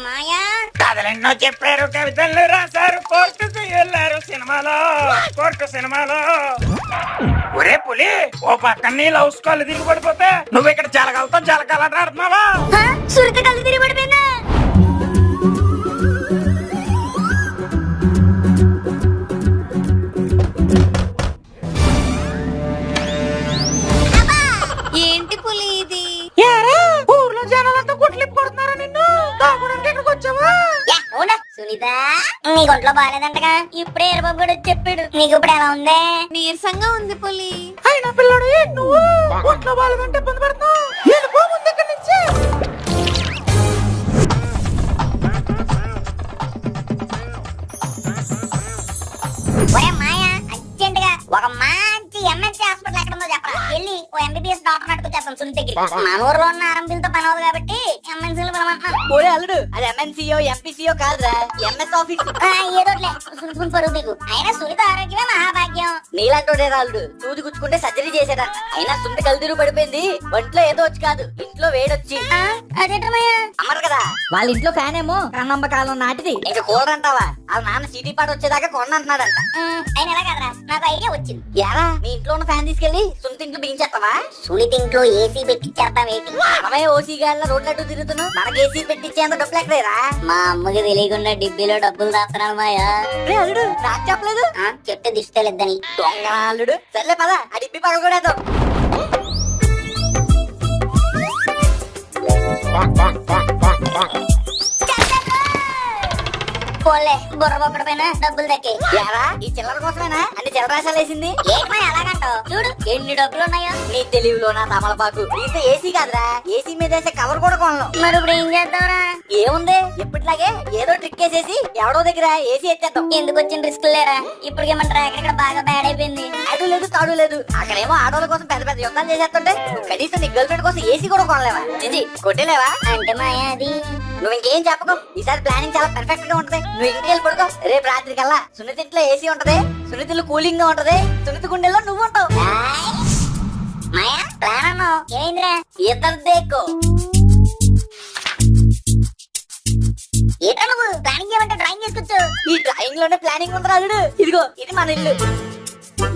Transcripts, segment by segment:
మాయా కథలెన్నో చెప్పారు, కవితలు రాశారు, కోర్టుకు వెళ్ళారు సినిమాలో. ఒరే పులి, ఓ పక్కన నీ లవ్ స్కాల్ తిరిగి పడిపోతే నువ్వు ఇక్కడ జలకాలని ఆడుతున్నావా? సురిత కళ్ళు తిరిగి పడిపోయిందా? ఏంటి పులి ఇది? ఊర్లో జనాలంతా కొట్లిప్పు కొడుతున్నారా నిన్ను? తాగడానికి ఇక్కడికి వచ్చావా? సునీత, నీ ఒంట్లో బాగాలేదంటగా. ఇప్పుడే ఎరబాబు కూడా వచ్చి చెప్పాడు. నీకు ఇప్పుడు ఎలా ఉంది? నీరసంగా ఉంది పులి. అయినా పిల్లడు నువ్వు ఒంట్లో బాగాలేదంటే ఇబ్బంది పడుతున్నావు. వెళ్ళిపో ముందు ఇక్కడి నుంచి. ఒరే మాయా, అర్జెంట్ గా ఒక మంచి ఎంఎన్సీ హాస్పిటల్ ఎక్కడ ఉందో చెప్పరా. వెళ్ళి ఓ ఎంబీబీఎస్ డాక్టర్ అడుగు చేస్తాం సునీత దగ్గర. మన ఊర్లో ఉన్న ఆర్ఎంపీలతో పని అవుతుంది కాబట్టి ఎంఎన్సీలు పిలవమంటున్నాను. ఒరే అల్లుడు, అది ఎంఎన్సీఓ ఎంపీసీఓ కాదురా, ఎంఎస్ ఆఫీస్. ఏదోట్లే, సునుకుని పరుగు దిగు. అయినా సునీత ఆరోగ్యమే మహాభాగ్యం. నీలాంటి అల్లుడు సూది గుచ్చుకుంటే సర్జరీ చేశాడ. అయినా సుంటి కలుదిరు పడిపోయింది. ఒంట్లో ఏదో వచ్చి కాదు, ఇంట్లో వేడొచ్చి. అదేంటమయ్యా? అమ్మరు కదా, వాళ్ళ ఇంట్లో ఫ్యాన్ ఏమో కన్నమ్మ కాలం నాటిది. ఇంకా కూలర్ అంటావా? వాళ్ళ నాన్న సిటీ పాట వచ్చేదాకా కొండ అంటున్నాడంట. అయినా ఎలా కదరా, నాకు ఐడియా వచ్చింది. యారా, మీ ఇంట్లో ఉన్న ఫ్యాన్ తీసుకెళ్లి సుంటి ఇంట్లో బిగించేస్తావా? సునీత ఇంట్లో ఏసీ పెట్టించేస్తాం ఏంటి? మనమే ఓసీ గాళ్ళ రోడ్లట్టు తిరుగుతున్నావు, మనకి ఏసీ పెట్టించేంత డబ్బులు ఎక్కలేరా? మా అమ్మకి తెలియకుండా డిబ్బీలో డబ్బులు దాస్తున్నాను మాయా. అల్లుడు నాకు చెప్పలేదు. చెప్తే దిష్టి తెలియద్దని. దొంగ అల్లుడు. సర్లే పద, ఆ డిబ్బి పగలు కూడా పోలే, బుర్ర బొక్కడి పైన డబ్బులు దక్కే. యారా, ఈ చిల్లర కోసమేనా అన్ని చిల్లరాశాలు వేసింది? ఏంటి ఎలాగంటావు? చూడు ఎన్ని డబ్బులు ఉన్నాయో. నీ తెలివిలో నా తమలపాకు. దీంతో ఏసీ కాదురా, ఏసీ మీద వేసే కవర్ కూడా కొనలేం. మరి ఇప్పుడు ఏం చేద్దాంరా? ఏముంది, ఎప్పటిలాగే ఏదో ట్రిక్ వేసేసి ఎవడో దగ్గర ఏసీ ఎత్తేద్దాం. ఎందుకు వచ్చిన రిస్క్ లేరా? ఇప్పటికేమంటారా, ఎక్కడ బాగా బ్యాడ్ అయిపోయింది. ఆడు లేదు తాడు లేదు. అక్కడేమో ఆడోళ్ళ కోసం పెద్ద పెద్ద యుద్ధాలు చేసేస్తుంటే నువ్వు కనీసం నీ గర్ల్ ఫ్రెండ్ కోసం ఏసీ కూడా కొనలేవా? చిచి, కొట్టేలేవా? అంటే మాయా అది. నువ్వు ఇంకేం చెప్పకు, ఈసారి ప్లానింగ్ చాలా పర్ఫెక్ట్ గా ఉంటది. నువ్వు ఇంటికి వెళ్ళి పడుకో. రేపు రాత్రి కల్లా సునీత ఇంట్లో ఏసీ ఉంటది, సునీత ఇల్లు కూలింగ్ గా ఉంటది, సునీత గుండెల్లో నువ్వు ఉంటావు. మాయా ప్లాన్ అన్నావు, ఏంద్రా? ఇద్దరు దేక్కో. ఏటా నువ్వు ప్లానింగ్ చేయమంటే డ్రాయింగ్ చేసుకొచ్చు. ఈ డ్రాయింగ్ లోనే ప్లానింగ్ ఉంది రాజుడు. ఇదిగో ఇది మన ఇల్లు.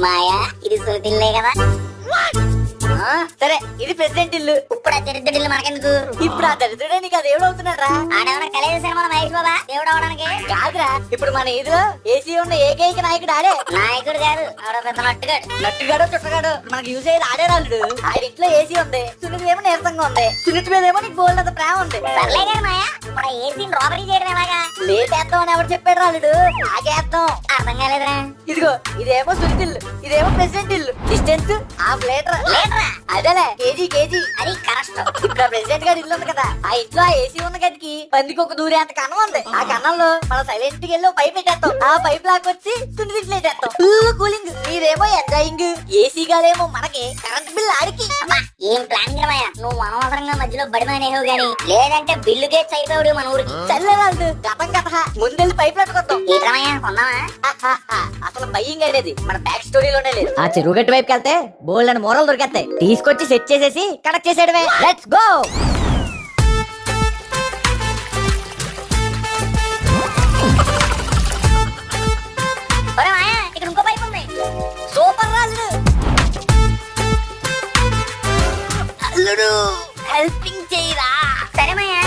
మాయా, ఇది సునీత ఇల్లే కదా? సరే, ఇది ప్రెసిడెంట్ ఇల్లు. ఇప్పుడు ఆ దరిద్రుడి ఇల్లు మనకెందుకు? ఇప్పుడు ఆ దరిద్రుడే నీకు ఆ దేవుడు అవుతున్నాడు. ఆడేమన్నా కలేజ సినిమా మహేష్ బాబా దేవుడు అవడానికి? కాదురా, ఇప్పుడు మన ఇదిలో ఏసీ ఉన్న ఏకైక నాయకుడు ఆడే. నాయకుడు కాదు, ఆడ పెద్ద నట్టుగాడు. నట్టుగాడో చుట్టగాడో మనకు యూజ్ అయ్యేది ఆడే రాళ్ళు. ఆయన ఇంట్లో ఏసీ ఉంది, సునీత ఏమో నీరసంగా ఉంది, సునీత మీద ఏమో నీకు బోల్డ్ అంత ప్రేమ ఉంది. సర్లే కానీ మాయా, ఇప్పుడు ఏసీని రాబరీ చేయడం ఎలాగా? లేదేద్దాం అని ఎవరు చెప్పాడు రాళ్ళు? ఆగేద్దాం. అర్థం కాలేదురా. ఇదిగో ఇదేమో సునీత ఇల్లు, ఇదేమో ప్రెసిడెంట్ ఇల్లు. Distance half litre. అదేలే, కేజీ అది కరెక్ట్. ఇప్పుడు ప్రెసిడెంట్ గారి ఇల్లు ఉంది కదా, ఆ ఇంట్లో ఆ ఏసీ ఉన్న గదికి పందికి ఒక దూరే అంత కన్నం ఉంది. ఆ కన్నంలో మనం సైలెంట్ కి వెళ్ళి పైప్ పెట్టేస్తాం. ఆ పైప్ లాక్ వచ్చి సున్ని ఇంట్లో వేసేస్తాం. కూలింగ్, మీరేమో ఎంజాయింగ్, ఏసీ గాలేమో మనకి కరెంట్ బిల్ ఆడికి. ఏం ప్లానింగ్ మాయా? నువ్వు అనవసరంగా మధ్యలో బడిమానేహో గాని, లేదంటే బిల్లు గేట్స్ అయిపోయాడు మన ఊరికి. చల్లరాదు, గతం కథ. ముందెళ్ళి పైప్ పెట్టుకొద్దాం. ఏంటమయ్యా కొందామా? అసలు భయం అనేది మన బ్యాక్ స్టోరీలోనే లేదు. ఆ చెరువు గట్టి వైపుకి వెళ్తే బోల్డ్ అని మూరలు దొరికేస్తాయి. తీసుకొచ్చి సెట్ చేసేసి కనెక్ట్ చేసేయడమే. Let's go. ఒరే మాయా, ఇక్కడ ఇంకో పైప్ ఉంది. సూపర్ రాజు. అల్లుడు హెల్పింగ్ చేయరా? సరే మాయా.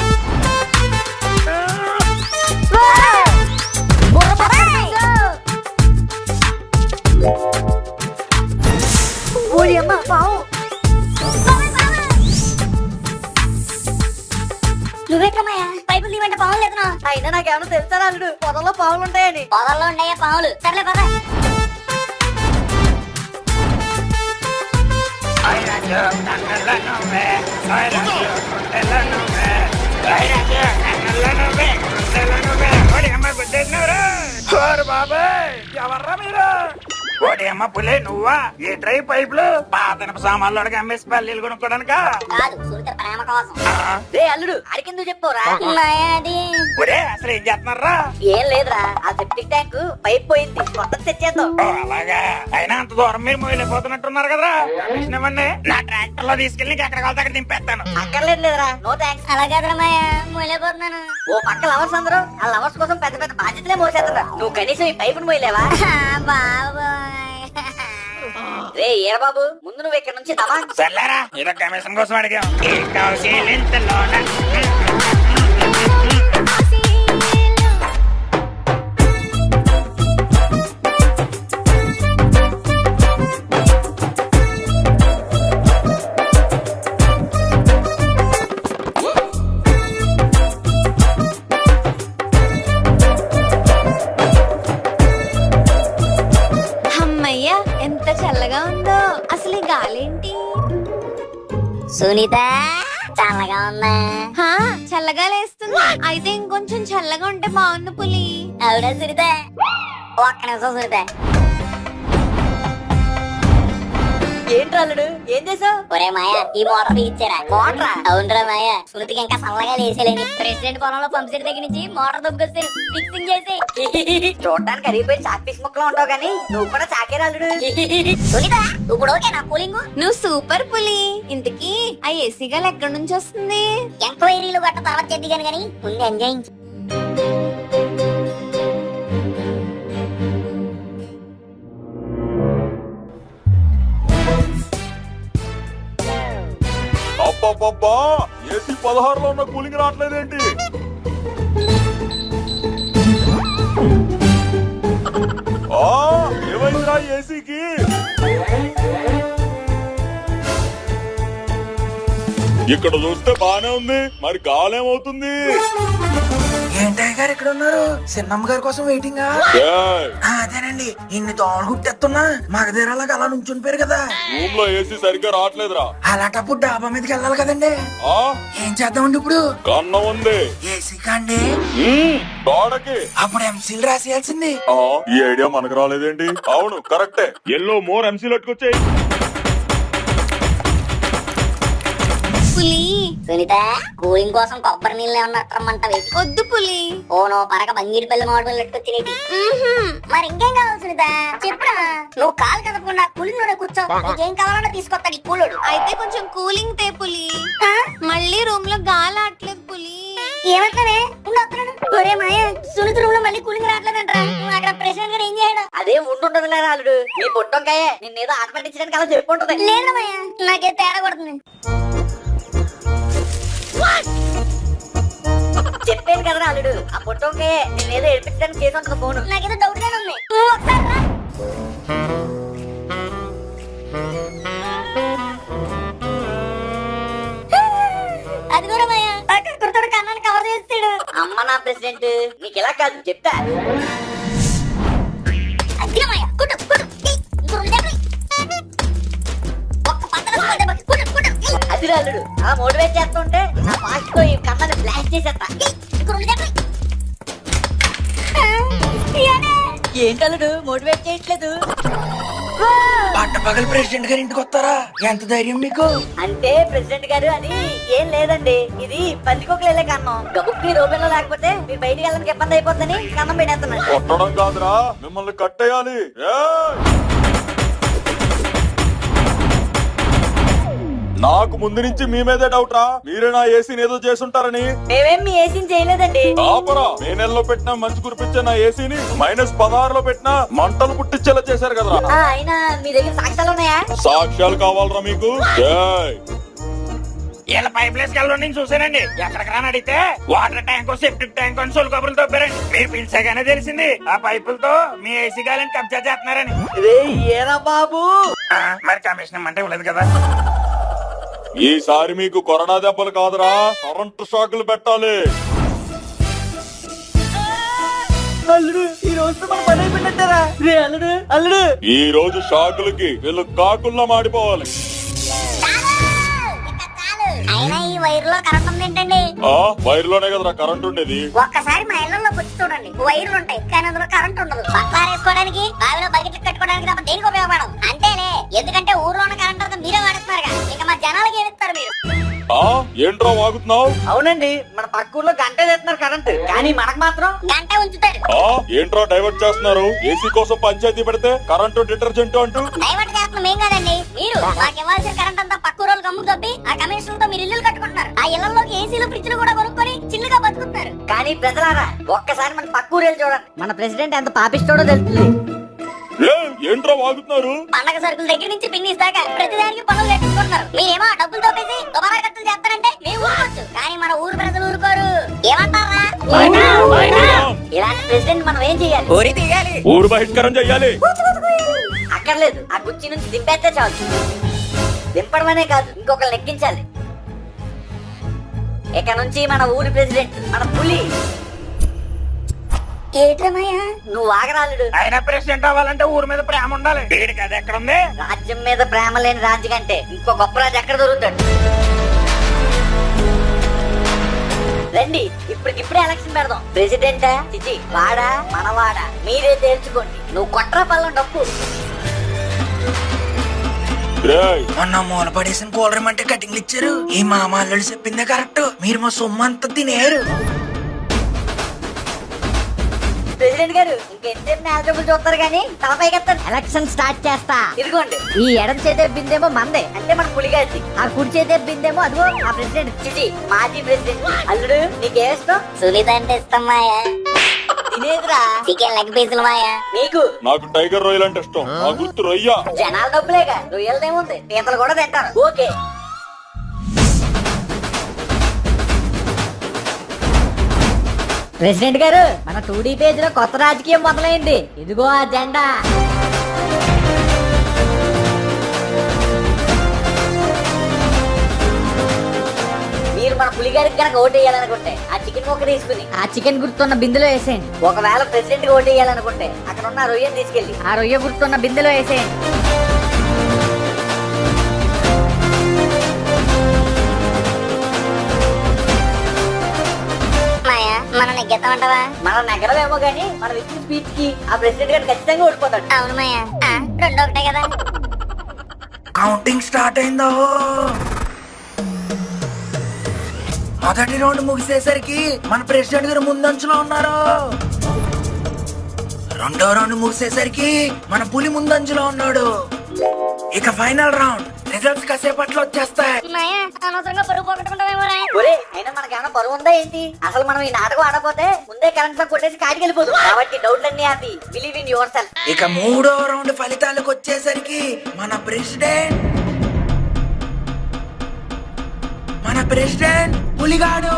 నువ్వెక్కమయ్యా పైపులు తీవంటే పావులు ఎత్తున్నా? అయినా నాకేమన్నా తెలుసా అల్లుడు, పొదల్లో పావులు ఉంటాయని? పొదల్లో ఉన్నాయా పావులు? సర్లే పద. బాబాయ్, ఎవర్రా మీరు? ఓడి అమ్మ పులే నువ్వా ఏ ట్రై పైపులు పాతనపు సామాన్లు అమ్మేసి పల్లీలు కొనుక్కోడానికా కాదు సునీత ప్రేమ కోసం. రే అల్లుడు అడిగిందు చెప్పవురా. మాయా అది ఒరే అసలు ఏం చేస్తున్నారా? ఏం లేదురా, ఆ సెప్టిక్ ట్యాంక్ పైప్ పోయింది, కొత్తది తెచ్చేద్దాం. అలాగా అయినా అంత దూరం మీరు మొయిలిపోతున్నట్టున్నారు కదరా. ఇవ్వండి, నా ట్రాక్టర్ లో తీసుకెళ్ళి ఎక్కడ కావాలి అక్కడ దింపేస్తాను. అక్కర్లేదు లేదురా, నో థ్యాంక్స్. అలాగే మాయా మొయలేకపోతున్నాను. ఓ పక్క లవర్స్ అందరూ ఆ లవర్స్ కోసం పెద్ద పెద్ద బాధ్యతలే మోసేస్తారా, నువ్వు కనీసం ఈ పైపును మోయలేవా? బాబోయ్. రే ఏరా బాబు, ముందు నువ్వు ఇక్కడ నుంచి దమా. సర్లేరా ఏదో కమిషన్ కోసం అడిగాం. ఈ కౌశీలింతలోన అమ్మయ్యా ఎంత చల్లగా ఉందో. అసలు ఈ గాలేంటి? సునీత చల్లగా ఉందా? హా, చల్లగా లేస్తుంది. అయితే ఇంకొంచెం చల్లగా ఉంటే బాగుంది పులి. అవునా సునీత? ఒక్క నిమిషం సునీత. ఏంట్రా అల్లుడు, ఏం చేసావు? ఒరే మాయా ఈ మోటార్ ఇచ్చారా? మోటరా? అవునరా మాయా, సునీతికి ఇంకా చల్లగా లేసేలేని ప్రెసిడెంట్ పొలంలో పంప్ సెట్ దగ్గర నుంచి మోటార్ దొబ్బుకొచ్చారు. ఫిక్సింగ్ చేసి చూడడానికి అరిగిపోయి చాక్పీస్ ముక్కలో ఉంటావు కానీ నువ్వు కూడా చాకేరా అల్లుడు. సునీత ఇప్పుడు ఓకే నా కూలింగ్? నువ్వు సూపర్ పులి. ఇంతకీ ఆ ఏసీ గాలి ఎక్కడి నుంచి వస్తుంది? ఎంక్వైరీలు గట్ట తర్వాత చెద్దిగాను కానీ ముందు ఎంజాయ్. అబ్బబ్బబ్బా ఏసీ 16లో ఉన్న కూలింగ్ రావట్లేదేంటి? ఏమైందిరా ఏసీకి? ఇక్కడ చూస్తే బానే ఉంది, మరి గాలేమవుతుంది? ఏంటయ్య గారు ఇక్కడ ఉన్నారు? చిన్నమ్మ గారి కోసం వెయిటింగ్. ఏయ్, అదేనండి, ఇన్ని దోమలు కుట్టేస్తున్నా మగధీరాలకు అలా నుంచుని పేరు కదా. రూమ్ లో ఏసీ సరిగ్గా రావట్లేదురా. అలాంటప్పుడు డాబా మీదకి వెళ్ళాలి కదండి. ఆ ఏం చేద్దామండి ఇప్పుడు? కన్నం ఉంది ఏసీ కండి గోడకి. అప్పుడు ఎంసీలు రాసేయాల్సింది. ఈ ఐడియా మనకు రాలేదేంటి? అవును కరెక్టే, ఎల్లో మోర్ ఎంసీలు అట్టుకొచ్చాయి. పులి సునీత కూలింగ్ కోసం కొబ్బరి నీళ్ళు ఏమన్నా రమ్మంటావు? వద్దు పులి. ఓనో పరక బంగిడి పల్లి మామిడి పెట్టుకొచ్చినేటి. మరి ఇంకేం కావాలి సునీత? చెప్పురా. నువ్వు కాలు కదపకుండా కూలింగ్ లోనే కూర్చో. నీకేం కావాలన్నా తీసుకొస్తాడు ఈ కూలుడు. అయితే కొంచెం కూలింగ్ తే పులి. మళ్ళీ రూమ్ లో గాలి ఆడలేదు పులి. ఏమంటానే? ఒరే మాయ, సునీత రూమ్ లో మళ్ళీ కూలింగ్ రావట్లేదంటరా. నువ్వు అక్కడ ప్రెసిడెంట్ గారు ఏం చేయడం? అదే ఉంటుండదు లేరా అల్లుడు, నీ పొట్టంకాయ నిన్నేదో ఆట పట్టించడానికి అలా చెప్పుకుంటది. లేదు మాయ, నాకే తేడా కొడుతుంది. చెప్పాను కదరా అల్లుడు, ఆ పొట్టంకాయ నిన్నేదో ఏడిపించడానికి చేసి ఉంటుంది ఫోన్. నాకేదో డౌట్ గానే ఉంది. నువ్వు ఒకసారి రా. అది కూడా మాయ, అక్కడ కుర్తాడు కన్నాన్ని కవర్ చేస్తాడు. అమ్మ నా ప్రెసిడెంట్, నీకు ఇలా కాదు చెప్తా. అదిగా మాయ, కుట్టు కుట్టు. ఇంకో రెండు దెబ్బలు. ఒక్క పక్కన దెబ్బ. కుట్టు కుట్టు. అది అల్లుడు, ఆ మోటివేట్ చేస్తుంటే నా ఫాస్ట్ తో ఈ కన్నాన్ని బ్లాస్ట్ చేసేస్తా. ఇంకో రెండు దెబ్బలు. ఏంటల్లుడు మోటివేట్ చేయట్లేదు? పట్టపగలు ప్రెసిడెంట్ గారి ఇంటికి వస్తారా? ఎంత ధైర్యం మీకు? అంటే ప్రెసిడెంట్ గారు అని ఏం లేదండి, ఇది పందికొకలు వెళ్ళే కన్నం. గబుక్కి రూపంలో లేకపోతే మీరు బయటికి వెళ్ళడానికి ఇబ్బంది అయిపోతుందని కన్నం పెట్టేస్తున్నాను. కొట్టడం కాదురా, మిమ్మల్ని కట్టేయాలి. నాకు ముందు నుంచి మీ మీదే డౌట్ రా, మీరే నా ఏసీని ఏదో చేసుంటారని. మేమేం మీ ఏసీని చేయలేదండి. ఆపరా, మే నెలలో పెట్టినా మంచి కురిపించే నా ఏసీని -16లో పెట్టినా మంటలు పుట్టించేలా చేశారు కదరా. అయినా మీ దగ్గర సాక్ష్యాలు ఉన్నాయా? సాక్ష్యాలు కావాలరా మీకు? ఇలా పైప్ లైన్స్ కెళ్ళడం నేను చూసానండి. ఎక్కడికి రాని అడిగితే వాటర్ ట్యాంక్ సెప్టిక్ ట్యాంక్ అని సొలు కబుర్లు తప్పారండి. మీరు పిలిచాగానే తెలిసింది ఆ పైపులతో మీ ఏసీ గాలిని కబ్జా చేస్తున్నారని. ఏరా బాబు, మరి కమిషన్ అంటే ఇవ్వలేదు కదా. ఈసారి మీకు కరోనా దెబ్బలు కాదురా, కరెంటు షాకులు పెట్టాలి. అల్లుడు ఈ రోజు మన పని అయిపోయినట్టారా? రే అల్లుడు అల్లుడు, ఈ రోజు షాకులకి వీళ్ళు కాకుల్లా మాడిపోవాలి. అయినా ఈ వైర్ లో కరెంట్ ఉంది ఏంటండి? ఆ వైర్ లోనే కదరా కరెంట్ ఉండేది. ఒక్కసారి మా ఇళ్లలో వచ్చి చూడండి, వైర్లు ఉంటాయి కానీ అందులో కరెంట్ ఉండదు. బట్టలు వేసుకోవడానికి, బావిలో బకెట్లు కట్టుకోవడానికి తప్ప దేనికి ఉపయోగపడదు. అంతేలే, ఎందుకంటే ఊర్లో ఉన్న కరెంట్ అంతా మీరే వాడుతున్నారుగా, ఇక మా జనాలకి ఏమిస్తారు మీరు? ఆ ఏంట్రా వాగుతున్నావు? అవునండి, మన పక్క ఊర్లో గంట తెస్తున్నారు కరెంట్, కానీ మనకు మాత్రం గంట ఉంచుతారు. ఆ ఏంట్రా డైవర్ట్ చేస్తున్నారు? ఏసీ కోసం పంచాయతీ పెడితే కరెంటు డిటర్జెంట్ అంటూ. డైవర్ట్ చేస్తున్నాం ఏం కాదండి, మీరు మాకు ఇవ్వాల్సిన కరెంట్ అంతా పక్క ఊరోళ్ళు గమ్ము తప్పి ఆ కమిషన్ తో మీరు ఇల్లు కట్టుకుంటున్నారు. ఆ ఇళ్లలోకి ఏసీలు ఫ్రిడ్జ్లు కూడా కొనుక్కొని చిల్లుగా బతుకుతున్నారు. కానీ ప్రజలారా ఒక్కసారి మన పక్క ఊరేళ్ళు చూడండి, మన ప్రెసిడెంట్ ఎంత పాపిస్తాడో తెలుస్తుంది. ఏంట్రా వాగుతున్నారు? పండగ సరుకుల దగ్గర నుంచి పిన్నిస్ దాకా ప్రతిదానికి పనులు కట్టించుకుంటున్నారు. మీరేమో డబ్బులు తోపేసి దుబారా ఖర్చులు చేస్తారంటే మేము ఊరుకోవచ్చు, కానీ మన ఊరు ప్రజలు ఊరుకోరు. ఏమంటారా? ఇలాంటి ప్రెసిడెంట్ మనం ఏం చెయ్యాలి? ఊరు బహిష్కరణ చెయ్యాలి. అక్కర్లేదు, ఆ కుర్చీ నుంచి దింపేస్తే చాలు. దింపడమనే కాదు, ఇంకొకరు ఎక్కించాలి. ఇక నుంచి మన ఊరి ప్రెసిడెంట్ మన పులి. ఏటమయ్యా నువ్వు ఆగరాలుడు. ఆయన ప్రెసిడెంట్ అవ్వాలంటే ఊరి మీద ప్రేమ ఉండాలి. వీడికి అది ఎక్కడ ఉంది? రాజ్యం మీద ప్రేమ లేని రాజు కంటే ఇంకో గొప్ప రాజు ఎక్కడ దొరుకుతాడు? రండి, ఇప్పటికిప్పుడే ఎలక్షన్ పెడదాం. ప్రెసిడెంటా చిచి వాడా మనవాడా మీరే తేల్చుకోండి. నువ్వు కొట్రా పళ్ళం డప్పు. మొన్న మూల పడేసిన కూలర్ అంటే కటింగ్లు ఇచ్చారు. ఈ మామల్లుడు చెప్పిందే కరెక్ట్, మీరు మా సొమ్ము అంతా తినేరు. ప్రెసిడెంట్ గారు ఇంకెంతసేపు నేలజబ్బులు చూస్తారు కానీ తలపైకెత్తాను. ఎలక్షన్ స్టార్ట్ చేస్తా. ఇదిగోండి, ఈ ఎడం చేతే బిందేమో మందే, అంటే మన పులిగారి. ఆ కుడి చేతే బిందేమో అదిగో ఆ ప్రెసిడెంట్ చిచి మాజీ ప్రెసిడెంట్. అల్లుడు నీకేం ఇష్టం? సునీత అంటే ఇష్టం మాయా. తినేదిరా చికెన్ లెగ్ పీసులు మాయా. నీకు? నాకు టైగర్ రొయ్యలు అంటే ఇష్టం. నా గుర్తు రొయ్య. జనాల డబ్బులేగా, రొయ్యలదేముంది, పీతలు కూడా తింటారు. ఓకే. ప్రెసిడెంట్ గారు మన 2D పేజ్ లో కొత్త రాజకీయం మొదలైంది. ఇదిగో ఆ జెండా. మీరు మన పులిగారికి కనుక ఓటు వేయాలనుకుంటే ఆ చికెన్ ముక్క తీసుకుని ఆ చికెన్ గుర్తున్న బిందెలో వేసేయండి. ఒకవేళ ప్రెసిడెంట్ కి ఓటు వేయాలనుకుంటే అక్కడ ఉన్న రొయ్యను తీసుకెళ్లి ఆ రొయ్య గుర్తున్న బిందెలో వేసేయండి. మనం నెగ్గెత్తామంటావా? మనం నగరమేమో గానీ మనం ఇచ్చిన స్పీచ్ కి ఆ ప్రెసిడెంట్ గారు ఖచ్చితంగా ఓడిపోతాడు. అవును మాయా, 2 ఒకటే కదా. కౌంటింగ్ స్టార్ట్ అయిందో. మొదటి రౌండ్ ముగిసేసరికి మన ప్రెసిడెంట్ గారు ముందంచులో ఉన్నారు. రెండో రౌండ్ ముగిసేసరికి మన పులి ముందంచులో ఉన్నాడు. ఇక ఫైనల్ రౌండ్ రిజల్ట్స్ కాసేపట్లో వచ్చేస్తాయి. మాయా అనవసరంగా పరుగు పోగొట్టుకుంటామేమో. అయినా మనకేమైనా పరువు ఉందా ఏంటి? అసలు మనం ఈ నాటకం ఆడపోతే ముందే కరెంట్ లో కొట్టేసి కాటికి వెళ్ళిపోదు. కాబట్టి డౌట్లన్నీ ఆపి బిలీవ్ ఇన్ యువర్ సెల్ఫ్. ఇక మూడో రౌండ్ ఫలితాలకు వచ్చేసరికి మన ప్రెసిడెంట్ పులిగాడు.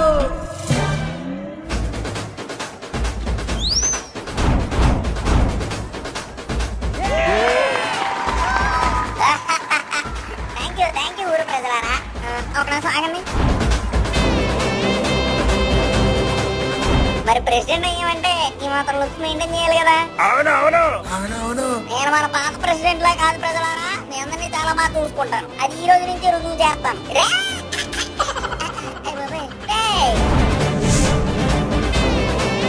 థ్యాంక్ యూ ఊరు ప్రజలారా. ఒక నిమిషం ఆగండి. మరి ప్రెసిడెంట్ అయ్యామంటే ఈ మాత్రం లుక్స్ మెయింటైన్ చేయాలి కదా. అవునవును. నేను మన పాత ప్రెసిడెంట్ లా కాదు ప్రజలారా, మీ అందరినీ చాలా బాగా చూసుకుంటాను. అది ఈ రోజు నుంచి రుజువు చేస్తాను.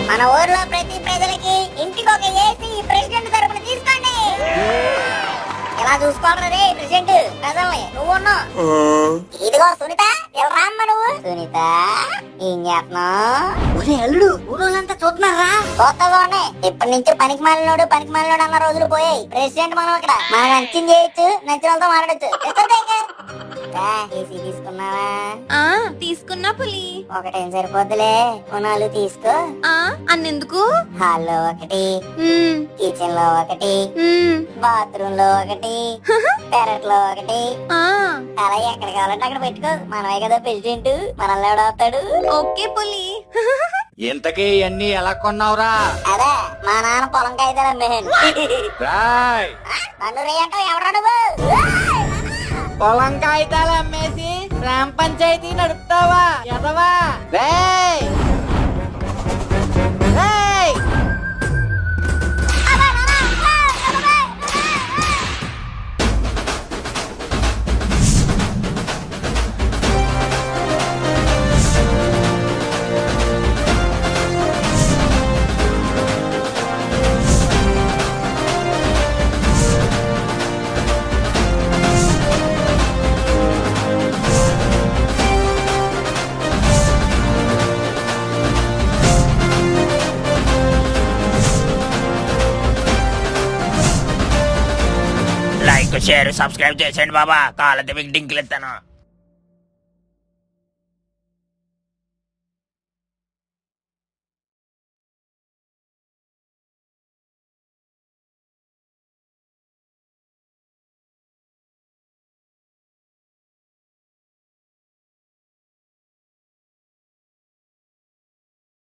మన ఊర్లో ప్రతి ప్రజలకి ఇంటికి ఒక ఏసీ ప్రెసిడెంట్ తరపున తీసుకోండి. ఎలా చూసుకోవాలి ప్రెసిడెంట్ ప్రజల్ని? నువ్వు ఇదిగో సునీత, ఎలా రామ్మ నువ్వు? సునీత ఏం చేస్తున్నావు? అల్లుడు ఊరోళ్ళంతా చూస్తున్నారా? చూస్తానే, ఇప్పటి నుంచి పనికి మాలినోడు అన్న రోజులు పోయాయి. ప్రెసిడెంట్ మనం ఇక్కడ మనం నచ్చింది చేయొచ్చు, నచ్చిన వాళ్ళతో మాట్లాడచ్చు. ఏసీ తీసుకున్నావా? తీసుకున్నా పులి. ఒకటేం సరిపోద్దులే, కొనాలు తీసుకో. అన్నెందుకు? హాల్లో ఒకటి, కిచెన్ లో ఒకటి, బాత్రూమ్ లో ఒకటి, పెరట్ లో ఒకటి. అలా ఎక్కడ కావాలంటే అక్కడ పెట్టుకో. మనమే కదా ప్రెసిడెంట్, మనల్ని ఎవడవుతాడు? ఓకే పులి. ఇంతకీ ఇవన్నీ ఎలా కొన్నావురా? అదే మా నాన్న పొలం కాగితాలు అమ్మేయండి. నన్ను రేయంటావు ఎవరా నువ్వు? పొలం కాగితాలు అమ్మేసి గ్రామ పంచాయతీ నడుపుతావా ఎదవా? లైక్ షేర్ సబ్స్క్రైబ్ చేసేయండి బాబా. కావాలంటే మీకు డింకులు ఇస్తాను.